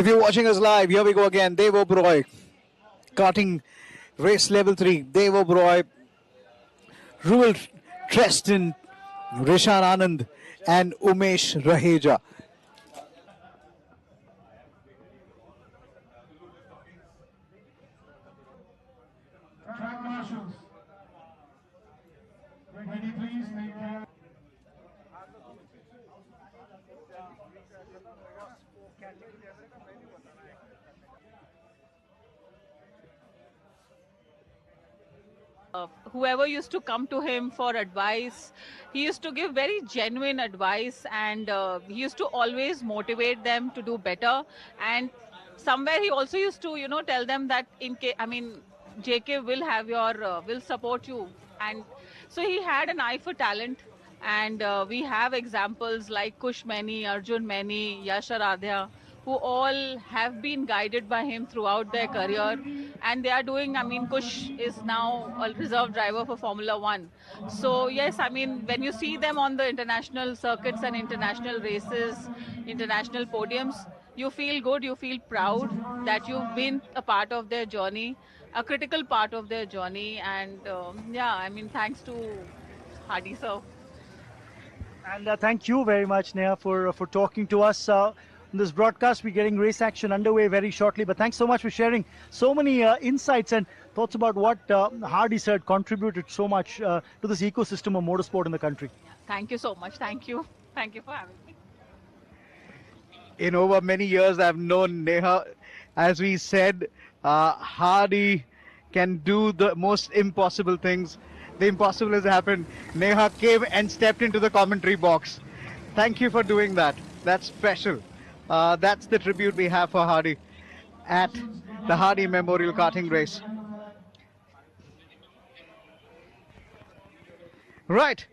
If you're watching us live, here we go again. Dev Oberoi, karting race level 3. Dev Oberoi, Ruel Treston, Rishan Anand, and Umesh Raheja. Track marshals. Ready, please. Thank you. Whoever used to come to him for advice, he used to give very genuine advice, and he used to always motivate them to do better. And somewhere he also used to, tell them that JK will have your, will support you. And so he had an eye for talent. And we have examples like Kush Maini, Arjun Maini, Yash Aradhya, who all have been guided by him throughout their career. And they are doing, Kush is now a reserve driver for Formula One. So, yes, when you see them on the international circuits and international races, international podiums, you feel good, you feel proud that you've been a part of their journey, a critical part of their journey. And thanks to Hardy sir. And thank you very much, Neha, for talking to us. In this broadcast, we're getting race action underway very shortly. But thanks so much for sharing so many insights and thoughts about what Hardy said contributed so much to this ecosystem of motorsport in the country. Thank you so much. Thank you. Thank you for having me. In over many years, I've known Neha. As we said, Hardy can do the most impossible things. The impossible has happened. Neha came and stepped into the commentary box. Thank you for doing that. That's special. That's the tribute we have for Hardy at the Hardy Memorial Karting Race. Right.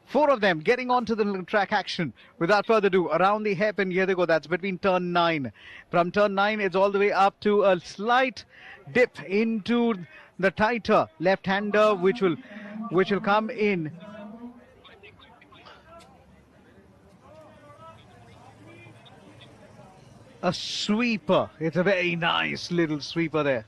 4 of them getting onto the track action. Without further ado, around the hairpin, here they go. That's between turn 9. From turn 9, it's all the way up to a slight dip into the tighter left-hander, which will come in. A sweeper. It's a very nice little sweeper there.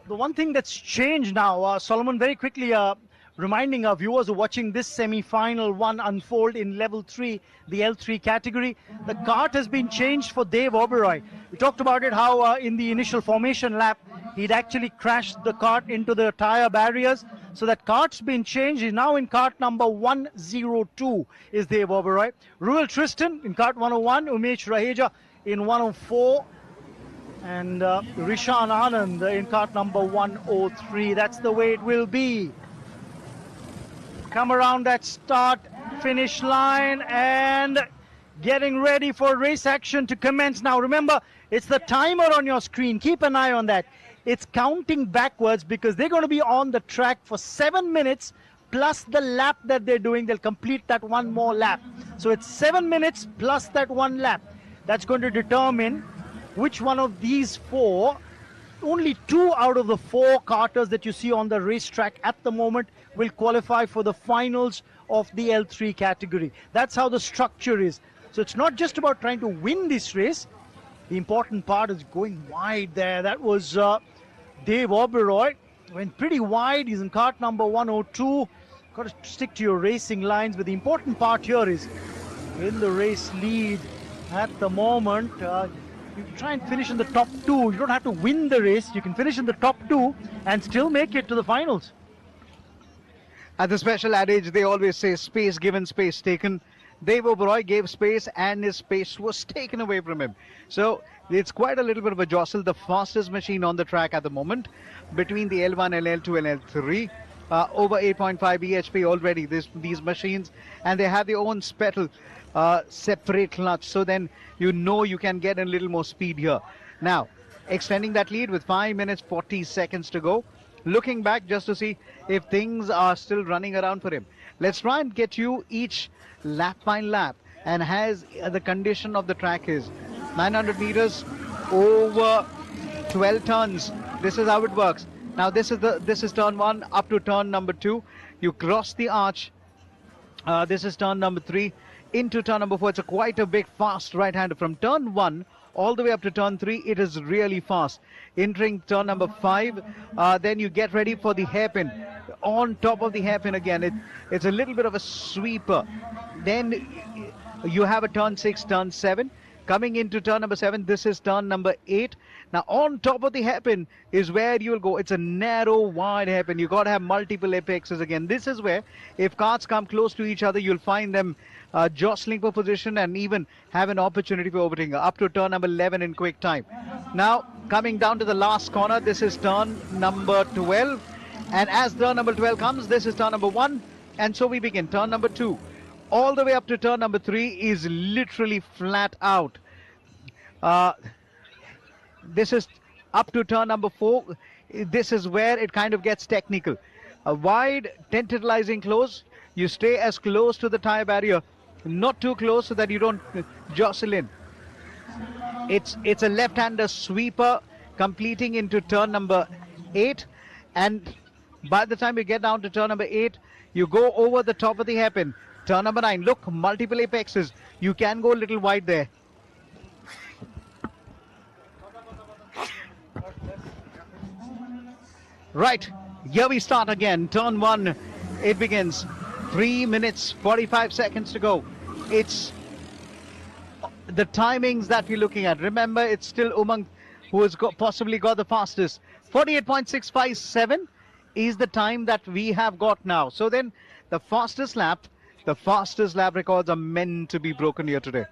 The one thing that's changed now, Solomon, very quickly reminding our viewers who are watching this semi-final one unfold in level 3, the L3 category, the kart has been changed for Dev Oberoi. We talked about it, how in the initial formation lap, he'd actually crashed the kart into the tire barriers. So that kart's been changed. He's now in kart number 102 is Dev Oberoi. Ruel Tristan in kart 101, Umesh Raheja in 104. And Rishan Anand in kart number 103. That's the way it will be. Come around that start finish line and getting ready for race action to commence. Now remember, it's the timer on your screen. Keep an eye on that. It's counting backwards because they're going to be on the track for 7 minutes plus the lap that they're doing. They'll complete that one more lap. So it's 7 minutes plus that one lap. That's going to determine which one of these 4, only 2 out of the 4 karters that you see on the racetrack at the moment will qualify for the finals of the L3 category. That's how the structure is. So it's not just about trying to win this race. The important part is going wide there. That was Dev Oberoi. Went pretty wide. He's in kart number 102. Got to stick to your racing lines. But the important part here is in the race lead at the moment. You try and finish in the top 2. You don't have to win the race. You can finish in the top 2 and still make it to the finals. At the special adage, they always say space given, space taken. Dev Oberoi gave space and his space was taken away from him. So it's quite a little bit of a jostle. The fastest machine on the track at the moment between the L1, LL2 and L3. Over 8.5 bhp already, these machines. And they have their own separate clutch. So then you know you can get a little more speed here. Now, extending that lead with 5 minutes 40 seconds to go. Looking back just to see if things are still running around for him. Let's try and get you each lap by lap and as the condition of the track is. 900 meters over 12 turns. This is how it works. Now this is turn 1 up to turn number 2. You cross the arch. This is turn number 3. into turn number 4. It's quite a big fast right-hander from turn 1 all the way up to turn 3. It is really fast. Entering turn number 5, then you get ready for the hairpin. On top of the hairpin again, it's a little bit of a sweeper. Then you have a turn 6, turn 7. Coming into turn number 7, this is turn number 8. Now on top of the hairpin is where you will go. It's a narrow, wide hairpin. You got to have multiple apexes again. This is where, if cards come close to each other, you'll find them jostling for position and even have an opportunity for overtaking up to turn number 11 in quick time. Now coming down to the last corner, this is turn number 12. And as turn number 12 comes, this is turn number 1. And so we begin. Turn number 2. All the way up to turn number 3 is literally flat out. This is up to turn number 4. This is where it kind of gets technical. A wide, tantalizing close. You stay as close to the tire barrier, not too close so that you don't jostle in. It's a left-hander sweeper completing into turn number 8. And by the time you get down to turn number 8, you go over the top of the hairpin. Turn number 9, look, multiple apexes. You can go a little wide there. Right, here we start again. Turn 1, it begins. 3 minutes, 45 seconds to go. It's the timings that we're looking at. Remember, it's still Umang who has possibly got the fastest. 48.657 is the time that we have got now. So then the fastest lap records are meant to be broken here today.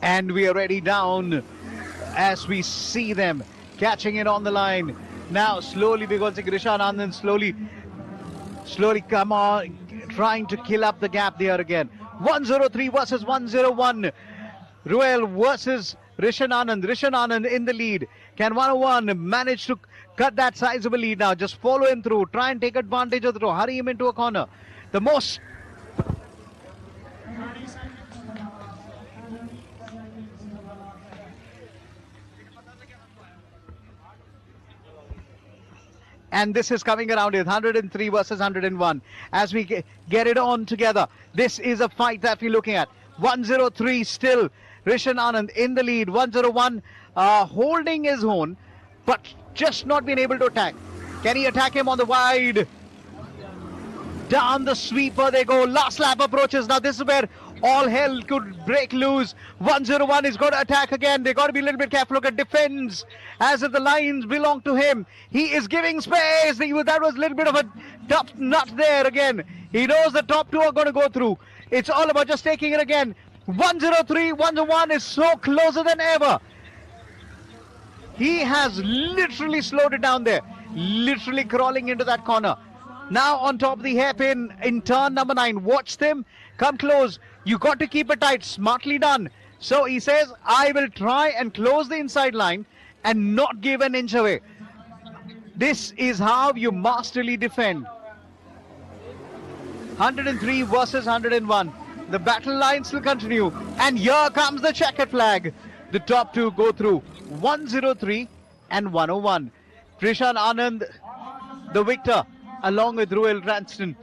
And we are ready down as we see them catching it on the line. Now slowly we're going to see Rishan Anand slowly come on, trying to kill up the gap there again. 103 versus 101. Ruel versus Rishan Anand. Rishan Anand in the lead. Can 101 manage to cut that sizable lead now? Just follow him through. Try and take advantage of the throw. Hurry him into a corner. The most... And this is coming around with 103 versus 101. As we get it on together, this is a fight that we're looking at. 103 still, Rishan Anand in the lead. 101 holding his own, but just not being able to attack. Can he attack him on the wide? Down the sweeper they go. Last lap approaches. Now this is where all hell could break loose. 101 is going to attack again. They got to be a little bit careful. Look at defense as if the lines belong to him. He is giving space. That was a little bit of a tough nut there again. He knows the top two are going to go through. It's all about just taking it again. 103, 101 is so closer than ever. He has literally slowed it down there. Literally crawling into that corner. Now on top of the hairpin in turn number 9. Watch them come close. You got to keep it tight. Smartly done. So he says, I will try and close the inside line and not give an inch away. This is how you masterly defend. 103 versus 101. The battle lines will continue. And here comes the checkered flag. The top two go through. 103 and 101. Rishan Anand, the victor, along with Ruel Cranston.